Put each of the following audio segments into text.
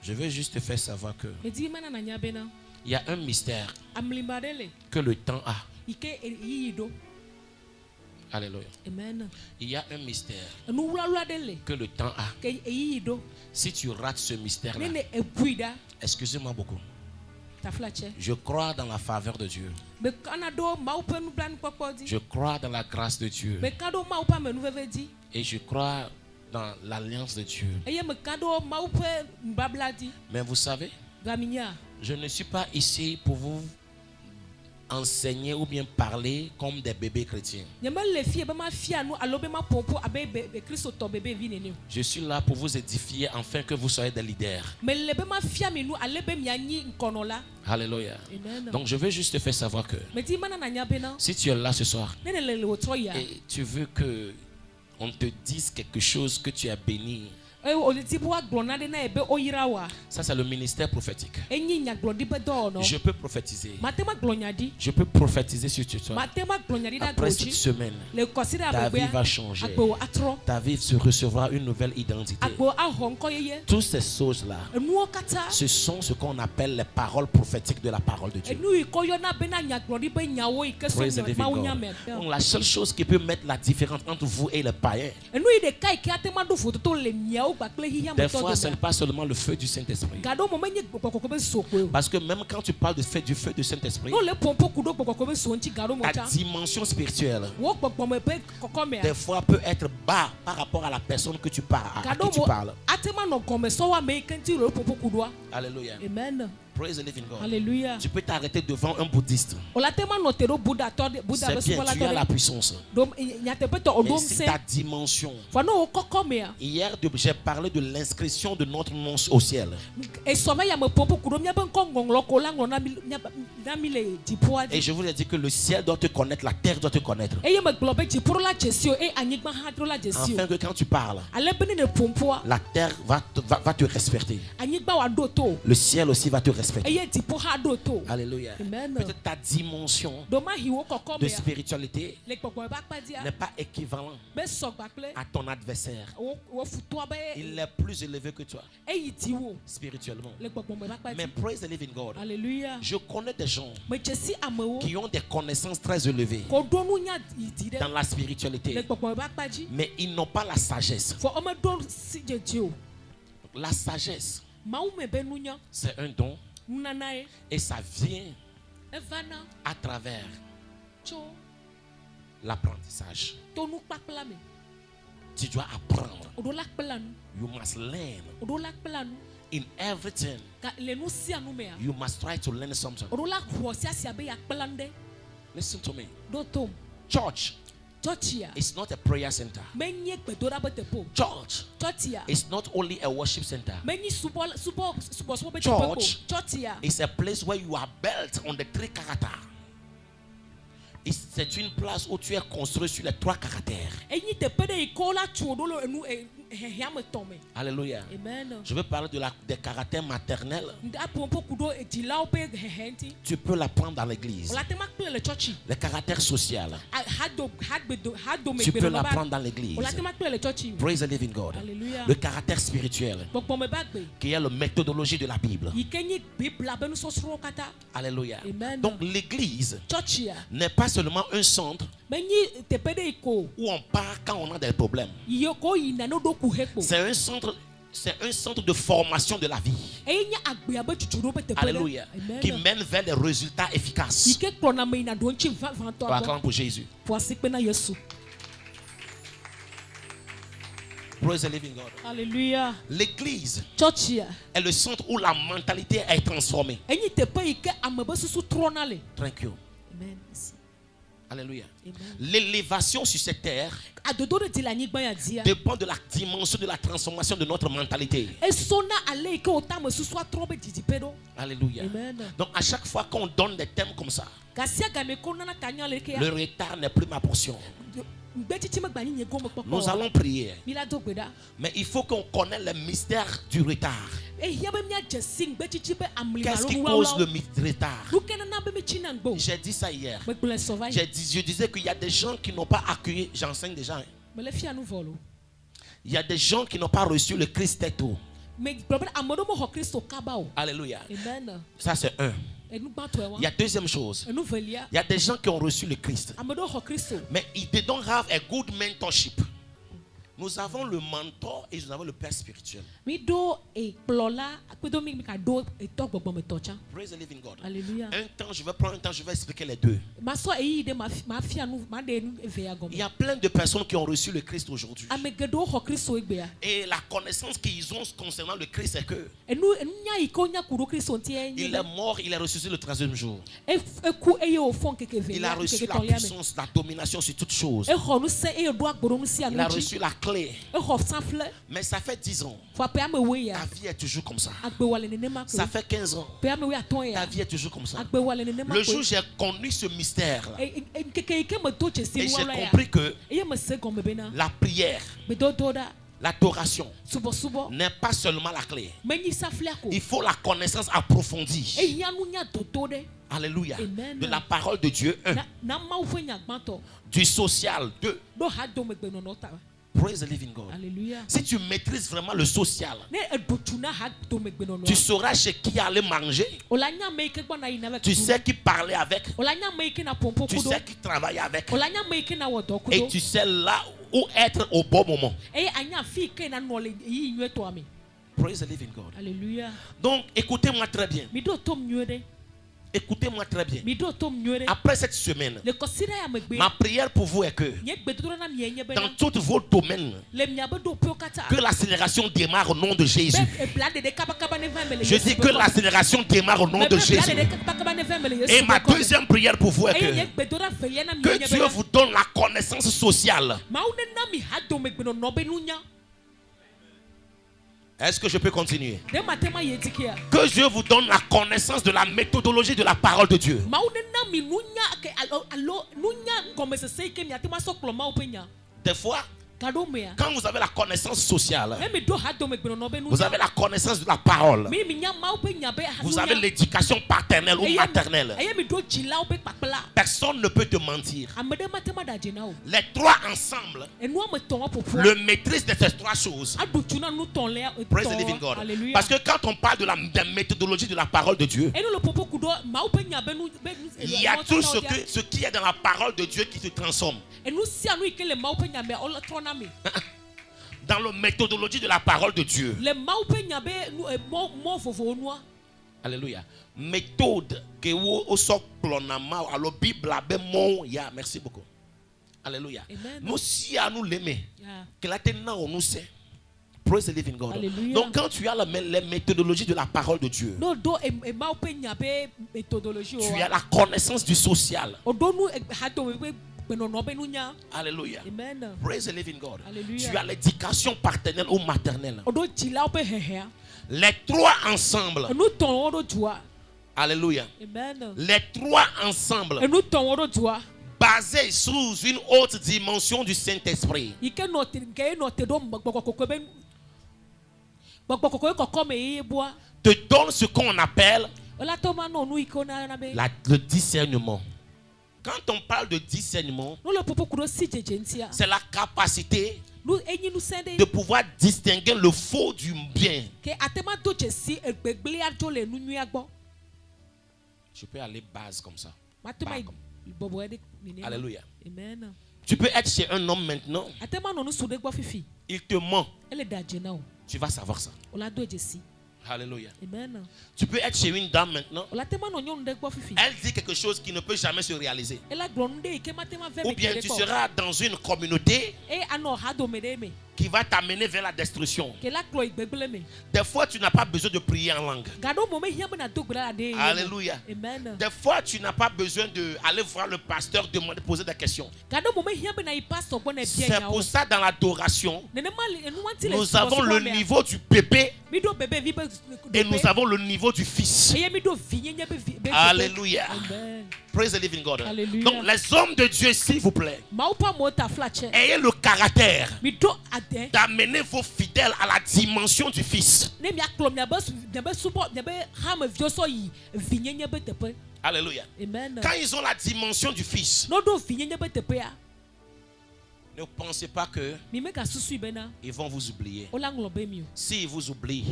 Je veux juste te faire savoir que il y a un mystère que le temps a. Alléluia. Amen. Il y a un mystère que le temps a. Si tu rates ce mystère-là, excusez-moi beaucoup. Je crois dans la faveur de Dieu. Je crois dans la grâce de Dieu. Et je crois dans l'alliance de Dieu. Mais vous savez, je ne suis pas ici pour vous enseigner ou bien parler comme des bébés chrétiens. Je suis là pour vous édifier afin que vous soyez des leaders. Alléluia. Donc je veux juste te faire savoir que si tu es là ce soir et tu veux que on te dise quelque chose que tu as béni, ça c'est le ministère prophétique. Je peux prophétiser. Je peux prophétiser sur toi. Après cette semaine, ta vie va changer. Ta vie se recevra une nouvelle identité. Toutes ces choses-là, ce sont ce qu'on appelle les paroles prophétiques de la parole de Dieu. Praise the living God. Donc, la seule chose qui peut mettre la différence entre vous et les païens, des fois, ce n'est pas seulement le feu du Saint-Esprit. Parce que même quand tu parles du feu du Saint-Esprit, ta dimension spirituelle, des fois, peut être bas par rapport à la personne que tu parles, à qui tu parles. Alléluia. Amen. Praise the living God. Alléluia. Tu peux t'arrêter devant un bouddhiste. C'est bien, tu as la puissance. Mais c'est ta dimension. Hier, j'ai parlé de l'inscription de notre nom au ciel. Et je vous ai dit que le ciel doit te connaître, la terre doit te connaître. Afin que quand tu parles, la terre va te respecter. Le ciel aussi va te respecter. Alléluia. Peut-être ta dimension de spiritualité n'est pas équivalente à ton adversaire. Il est plus élevé que toi spirituellement. Mais praise the living God. Je connais des gens qui ont des connaissances très élevées dans la spiritualité, mais ils n'ont pas la sagesse. La sagesse, c'est un don. Et ça vient à travers l'apprentissage. Tu dois apprendre. You must learn. In everything, you must try to learn something. Listen to me. Church is not a prayer center. Church is not only a worship center. Church is a place where you are built on the three characters. C'est une place où tu es construit sur les trois caractères. Alléluia. Je veux parler des caractères maternels. Tu peux l'apprendre dans l'église. Le caractère social, tu peux l'apprendre dans l'église. Praise the living God. Alléluia. Le caractère spirituel, qui est la méthodologie de la Bible. Alléluia. Donc l'église n'est pas seulement un centre où on part quand on a des problèmes. C'est un centre de formation de la vie. Alléluia. Qui mène vers des résultats efficaces. Acclame pour Jésus. Praise the living God. Alléluia. L'église est le centre où la mentalité est transformée. Thank you. Amen. Alléluia. L'élévation sur cette terre dépend de la dimension de la transformation de notre mentalité. Alléluia. Amen. Donc à chaque fois qu'on donne des thèmes comme ça, le retard n'est plus ma portion. Nous allons prier. Mais il faut qu'on connaisse le mystère du retard. Qu'est-ce qui cause le retard? J'ai dit ça hier. Je disais qu'il y a des gens qui n'ont pas accueilli. J'enseigne déjà. Il y a des gens qui n'ont pas reçu le Christ tel tôt. Alléluia. Amen. Ça c'est un. Il y a deuxième chose. Il y a des gens qui ont reçu le Christ. Mais they don't have a good mentorship. Nous avons le mentor et nous avons le père spirituel. Praise the living God. Alléluia. Un temps, je vais prendre un temps, je vais expliquer les deux. Il y a plein de personnes qui ont reçu le Christ aujourd'hui. Et la connaissance qu'ils ont concernant le Christ, c'est que il est mort, il est ressuscité le 13e jour. Il a reçu la puissance, la domination sur toutes choses. Il a reçu la clé. Mais ça fait 10 ans. Ta vie est toujours comme ça. Ça fait 15 ans. Ta vie est toujours comme ça. Le jour où j'ai connu ce mystère là, et j'ai compris que la prière, l'adoration n'est pas seulement la clé. Il faut la connaissance approfondie. Alléluia. De la parole de Dieu. 1. Du social. 2. Praise the living God. Alléluia. Si tu maîtrises vraiment le social, tu sauras chez qui aller manger. Tu sais qui parler avec. Tu sais qui travailler avec. Et tu sais là où être au bon moment. Praise the living God. Alléluia. Donc écoutez-moi très bien. Écoutez-moi très bien. Après cette semaine, ma prière pour vous est que dans tous vos domaines, que l'accélération démarre au nom de Jésus. Je dis que l'accélération démarre au nom de Jésus. Et ma deuxième prière pour vous est que Dieu vous donne la connaissance sociale. Est-ce que je peux continuer? Que Dieu vous donne la connaissance de la méthodologie de la parole de Dieu. Des fois, quand vous avez la connaissance sociale, vous avez la connaissance de la parole, vous avez l'éducation paternelle ou maternelle, personne ne peut te mentir. Les trois ensemble, le maîtrise de ces trois choses. Praise the living God. Parce que quand on parle de la méthodologie de la parole de Dieu, il y a tout ce qui est dans la parole de Dieu qui se transforme. Dans la méthodologie de la parole de Dieu. Alléluia. Méthode que vous plonama alors Bible ya merci beaucoup. Alléluia. Nous si à nous l'aimer. Que la tenant on nous sait. Praise the living God. Alléluia. Donc quand tu as la méthodologie de la parole de Dieu, tu as la connaissance du social. Alléluia. Amen. Praise the living God. Alléluia. Tu as l'éducation paternelle ou maternelle. Les trois ensemble. Alléluia. Amen. Les trois ensemble. Basés sous une haute dimension du Saint-Esprit. Te donne ce qu'on appelle le discernement. Quand on parle de discernement, c'est la capacité de pouvoir distinguer le faux du bien. Je peux aller base comme ça. Alléluia. Amen. Tu peux être chez un homme maintenant. Il te ment. Tu vas savoir ça. Alléluia. Amen. Tu peux être chez une dame maintenant. Elle dit quelque chose qui ne peut jamais se réaliser. Ou bien tu seras dans une communauté qui va t'amener vers la destruction. Des fois, tu n'as pas besoin de prier en langue. Alléluia. Amen. Des fois, tu n'as pas besoin d'aller voir le pasteur, demander, poser des questions. C'est pour ça, dans l'adoration, nous avons le niveau du bébé et nous avons le niveau du fils. Alléluia. Amen. Praise the living God. Alléluia. Donc, les hommes de Dieu, s'il vous plaît, ayez le caractère d'amener vos fidèles à la dimension du fils. Alléluia. Amen. Quand ils ont la dimension du fils, Ne pensez pas que ils vont vous oublier. S'ils vous oublient,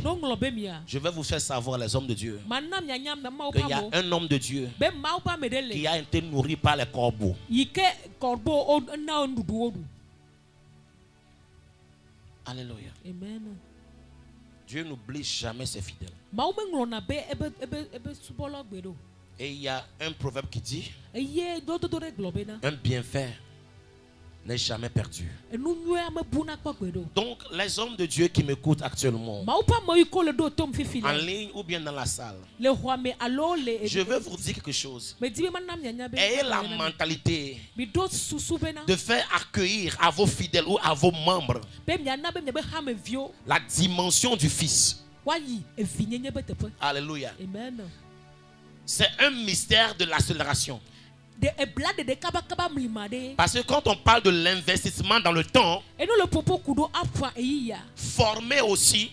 je vais vous faire savoir, les hommes de Dieu, qu'il y a un homme de Dieu qui a été nourri par les corbeaux. Alléluia. Amen. Dieu n'oublie jamais ses fidèles. Et il y a un proverbe qui dit: un bienfait n'est jamais perdu. Donc les hommes de Dieu qui m'écoutent actuellement, en ligne ou bien dans la salle, je veux vous dire quelque chose. Ayez la mentalité de faire accueillir à vos fidèles ou à vos membres la dimension du Fils. Alléluia. Amen. C'est un mystère de l'accélération. Parce que quand on parle de l'investissement dans le temps, former aussi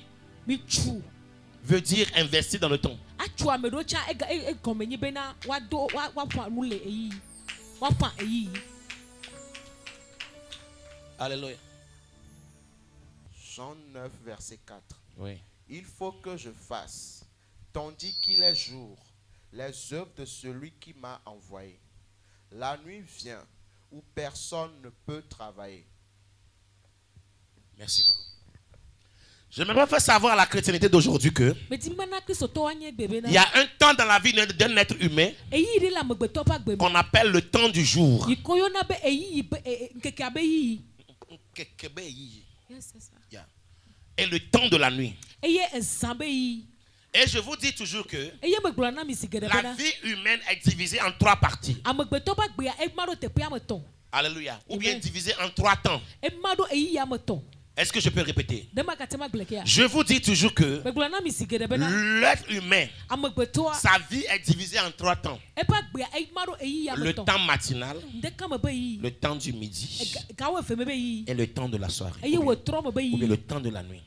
veut dire investir dans le temps. Alléluia. Jean 9, verset 4. Oui. Il faut que je fasse, tandis qu'il est jour, les œuvres de celui qui m'a envoyé. La nuit vient où personne ne peut travailler. Merci beaucoup. J'aimerais faire savoir à la chrétienté d'aujourd'hui que il y a un temps dans la vie d'un être humain qu'on appelle le temps du jour. Et le temps de la nuit. Et je vous dis toujours que la vie humaine est divisée en 3 parties. Alléluia. Ou bien divisée en 3 temps. Est-ce que je peux répéter? Je vous dis toujours que l'être humain, sa vie est divisée en 3 temps. Le temps matinal, le temps du midi et le temps de la soirée. Ou bien le temps de la nuit.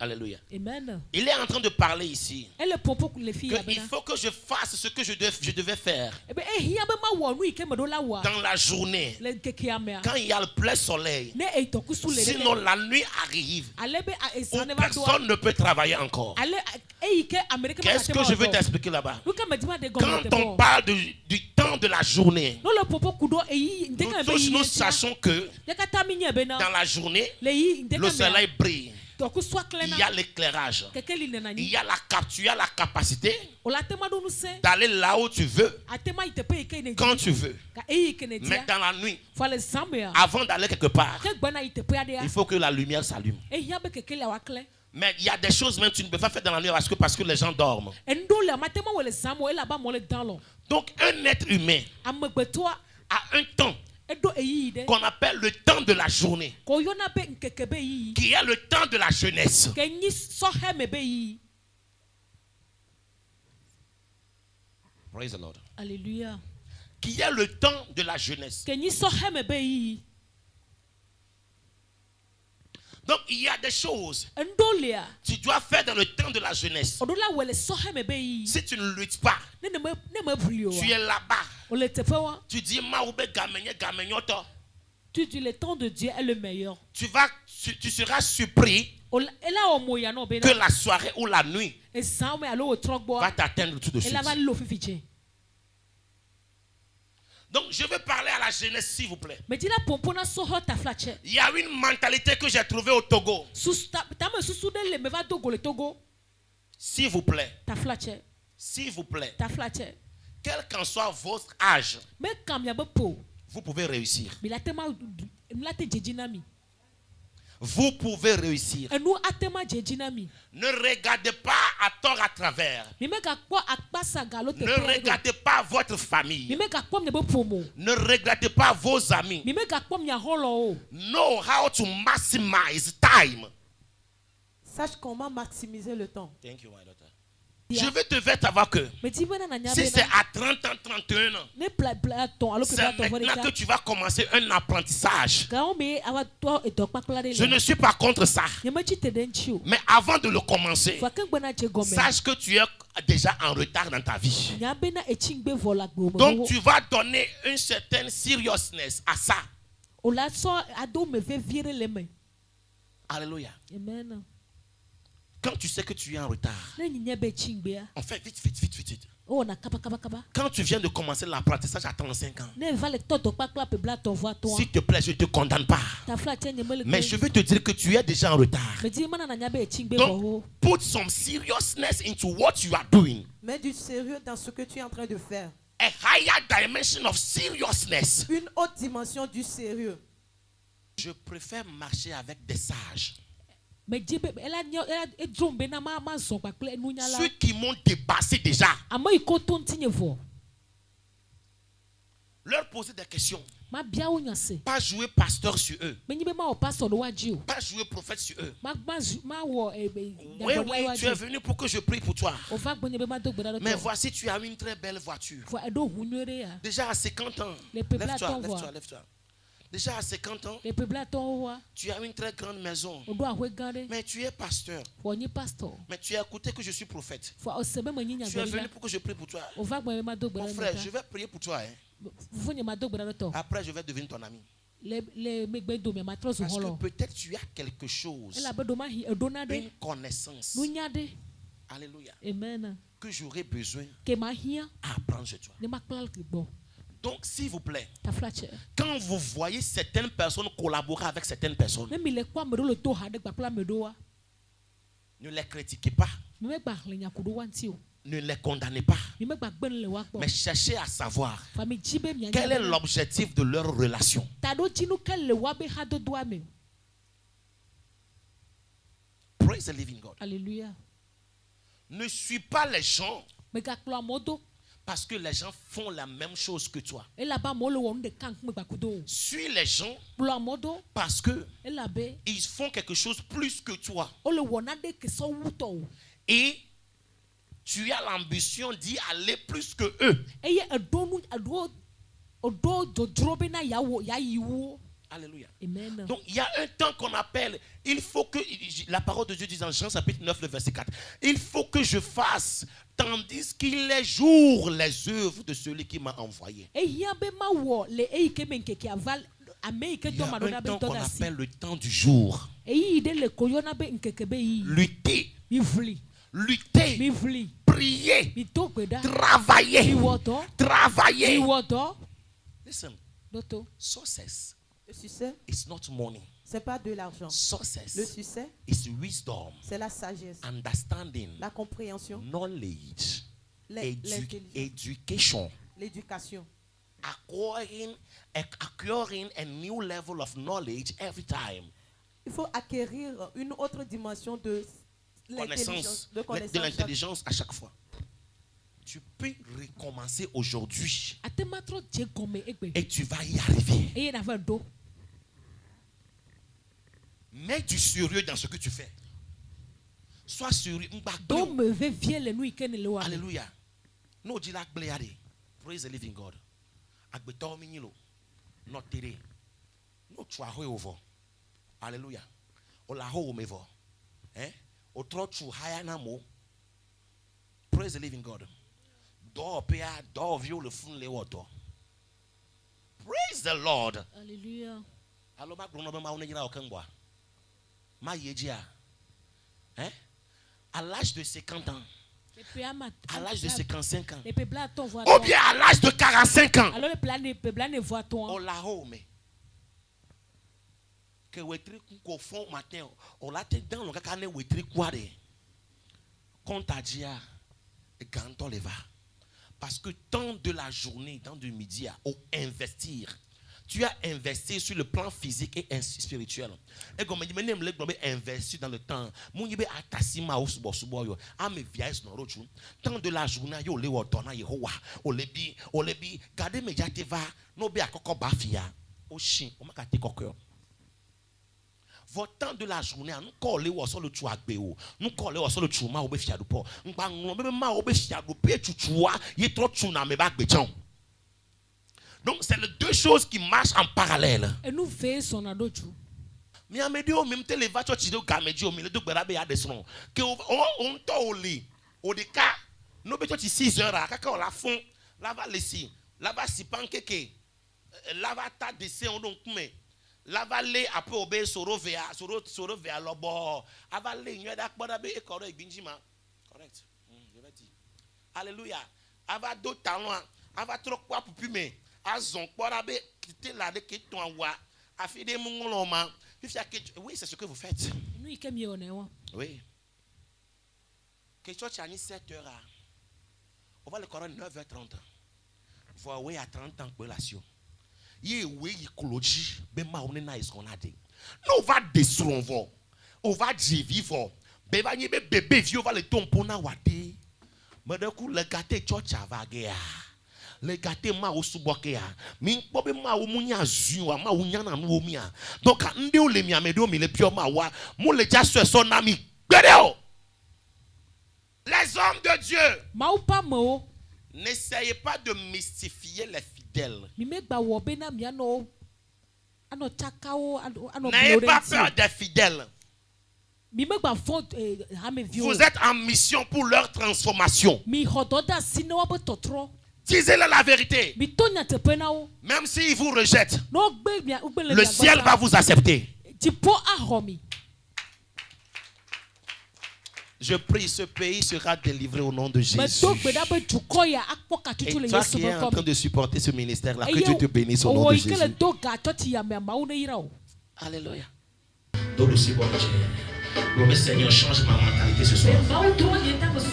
Alléluia. Amen. Il est en train de parler ici qu'il faut que je fasse ce que je devais faire dans la journée quand il y a le plein soleil. Sinon la nuit arrive où personne ne peut travailler encore. Qu'est-ce que je veux t'expliquer là-bas? Quand on parle du temps de la journée, nous tous nous sachons que dans la journée le soleil brille. Il y a l'éclairage. Il y a la capture, il y a la capacité d'aller là où tu veux, quand tu veux. Mais dans la nuit, avant d'aller quelque part, il faut que la lumière s'allume. Mais il y a des choses même que tu ne peux pas faire dans la nuit parce que les gens dorment. Donc un être humain a un temps qu'on appelle le temps de la journée, qui est le temps de la jeunesse. Praise the Lord. Alléluia. Qui est le temps de la jeunesse. Donc il y a des choses que tu dois faire dans le temps de la jeunesse. Si tu ne luttes pas, tu es là-bas. Tu dis tu dis le temps de Dieu est le meilleur. Tu seras surpris que la soirée ou la nuit va t'atteindre tout de suite. Donc je veux parler à la jeunesse, s'il vous plaît. Il y a une mentalité que j'ai trouvée au Togo. S'il vous plaît. S'il vous plaît. Quel qu'en soit votre âge, vous pouvez réussir. Vous pouvez réussir. Ne regardez pas à tort à travers. Ne regardez pas votre famille. Ne regardez pas vos amis. Know how to maximize time. Sache comment maximiser le temps. Thank you, my daughter. Je veux te faire savoir que si c'est à 30 ans, 31 ans, c'est maintenant que tu vas commencer un apprentissage. Je ne suis pas contre ça. Mais avant de le commencer, sache que tu es déjà en retard dans ta vie. Donc tu vas donner une certaine seriousness à ça. Alléluia. Amen. Quand tu sais que tu es en retard, on fait vite, vite, vite, vite, vite. Quand tu viens de commencer l'apprentissage à 35 ans, s'il te plaît, je ne te condamne pas. Mais je veux te dire que tu es déjà en retard. Donc, put some seriousness into what you are doing. Mets du sérieux dans ce que tu es en train de faire. A higher dimension of seriousness. Une haute dimension du sérieux. Je préfère marcher avec des sages. Ceux qui m'ont dépassé déjà. Leur poser des questions. Pas jouer pasteur sur eux. Pas jouer prophète sur eux. Oui, tu es venu pour que je prie pour toi. Mais voici, tu as une très belle voiture. Déjà à 50 ans. Lève-toi, lève-toi, lève-toi. Déjà à 50 ans, tu as une très grande maison. Mais tu es pasteur. Mais tu as écouté que je suis prophète. Tu es venu pour que je prie pour toi. Mon frère, je vais prier pour toi. Après, je vais devenir ton ami. Parce que peut-être tu as quelque chose, une connaissance. Alléluia. Que j'aurais besoin d'apprendre chez toi. Donc, s'il vous plaît, quand vous voyez certaines personnes collaborer avec certaines personnes, ne les critiquez pas. Ne les condamnez pas. Mais cherchez à savoir quel est l'objectif de leur relation. Praise the living God. Alléluia. Ne suis pas les gens parce que les gens font la même chose que toi. Suis les gens parce que ils font quelque chose plus que toi. Et tu as l'ambition d'y aller plus que eux. Alléluia. Amen. Donc il y a un temps qu'on appelle, il faut que, la parole de Dieu dit dans Jean chapitre 9, le verset 4, il faut que je fasse tandis qu'il est jour les œuvres de celui qui m'a envoyé. Il y a un temps qu'on appelle le temps du jour. Lutter. Lutter. Prier. Travailler. Travailler. Listen. Success. Le succès, it's not money. C'est pas de l'argent. Success. Le succès, is wisdom. C'est la sagesse. Understanding. La compréhension. Knowledge. L'éducation. L'éducation. Acquiring a new level of knowledge every time. Il faut acquérir une autre dimension de l'intelligence à chaque fois. Tu peux recommencer aujourd'hui et tu vas y arriver. Mets du sérieux dans ce que tu fais. Sois sérieux. Alléluia. No dit la gléade. Praise the living God. Agbeto minyilo. No tere. No chwa ho over. Alléluia. Ola ho mevo. O tro chu haya na mo. Praise the living God. Praise the Lord. Alléluia. À l'âge de 50 ans, à l'âge de 55 ans, ou bien à l'âge de 45 ans, on l'a homme. Que wetri ko fond matin, on l'a tête dans le kakane wetri quoi de contagia et ganto leva. Parce que tant de la journée, tant du midi, à investir. Tu as investi sur le plan physique et spirituel. Et comme je dis, investir dans le temps. Tant de la journée, gardez votre temps de la journée, nous collons sur le chouagbéo, nous collons sur le chouma au béfiadoupo, nous parlons même au béfiadoupo, et trop chouna me bag béchon. Donc, c'est les deux choses qui marchent en parallèle. Et nous faisons à d'autres. Mais à médio, même les voitures qui sont gamédio, mais les deux bérabé à des sons. Que on t'a au lit, au déca, nous béchons 6 heures à quand on la fond, là va laisser, là va si pankeke, là va ta dessin, on donc mais. Lavalé après obé sorovea lobo. Avalé n'y a d'akbada be correct binjima. Correct. Je vais dire. Alléluia. Ava do talon. Ava trop quoi pour pumer. Azon quoi be quitter la de qui ton wa. Afide mungoloma. Oui, c'est ce que vous faites. Oui. Quelque chose à 7h. On va le corps 9h30. Vous voyez à 30 ans de relation. On va détruire. On va vivre. Bébé vieux va le tomber na wate. Mais d'un coup le gâté church avagea. Le gâté ma osubokia. Min pobe ma umunya zuwa ma unyana nuomia. Donc ande o le mi amedo mi le pio ma wa. Mo le ja son ami. Bédéo. Les hommes de Dieu. N'essayez pas de mystifier les fidèles. N'ayez pas peur des fidèles. Vous êtes en mission pour leur transformation. Disez-leur la vérité. Même s'ils vous rejettent, le ciel va vous accepter. Je prie, ce pays sera délivré au nom de Jésus. Et toi qui es en train de supporter ce ministère-là, que Dieu te bénisse au nom de Jésus. Alléluia. Donc aussi, bon Dieu. Le Seigneur, change ma mentalité ce soir.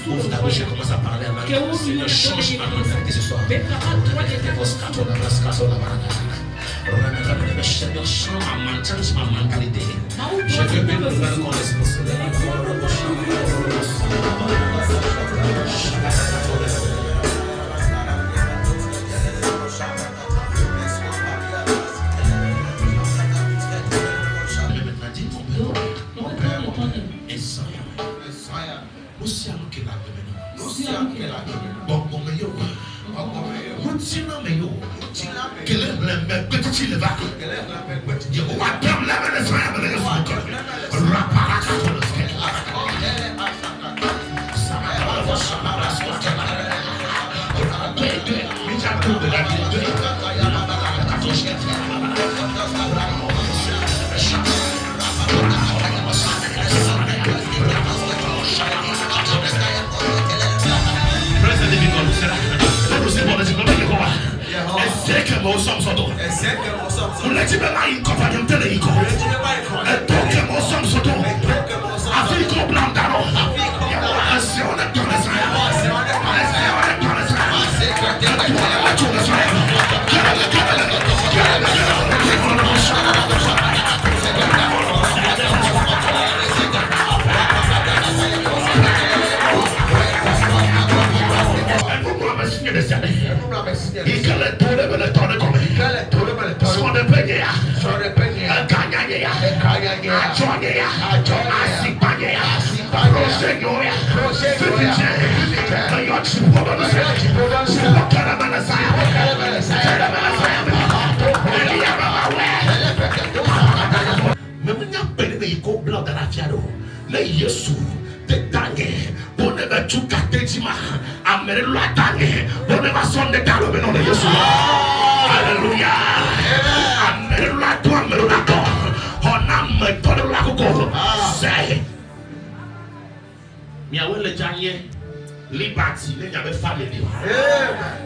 Ouvre ta bouche, je commence à parler à ma vie. Seigneur, change ma mentalité ce soir. Seigneur, change ma mentalité. Je veux une nouvelle connaissance.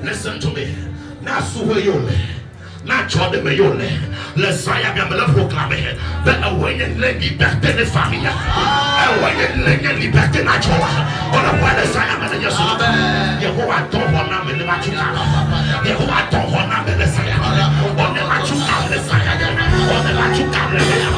Listen to me. Now, le Seigneur vient me le proclamer. Envoyez la liberté des familles. Envoyez la liberté naturelle. On a voit le Seigneur me le dire. Yehovah ton âme le machuka. Yehovah ton âme le Seigneur. On est machuka le Seigneur. On est machuka le Seigneur.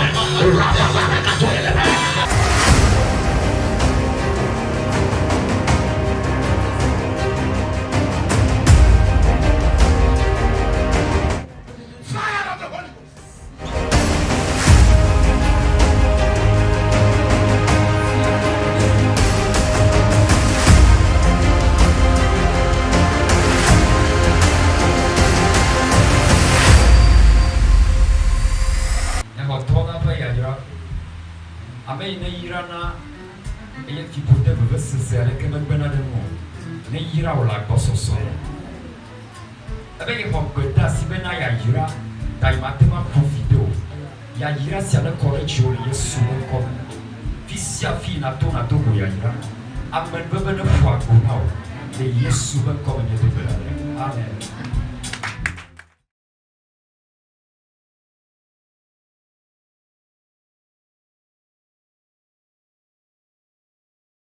yayira siana kore chori yesu ko fisia fi na to yayira amen bebe ne fwa ko na o de yesu ko ne de bela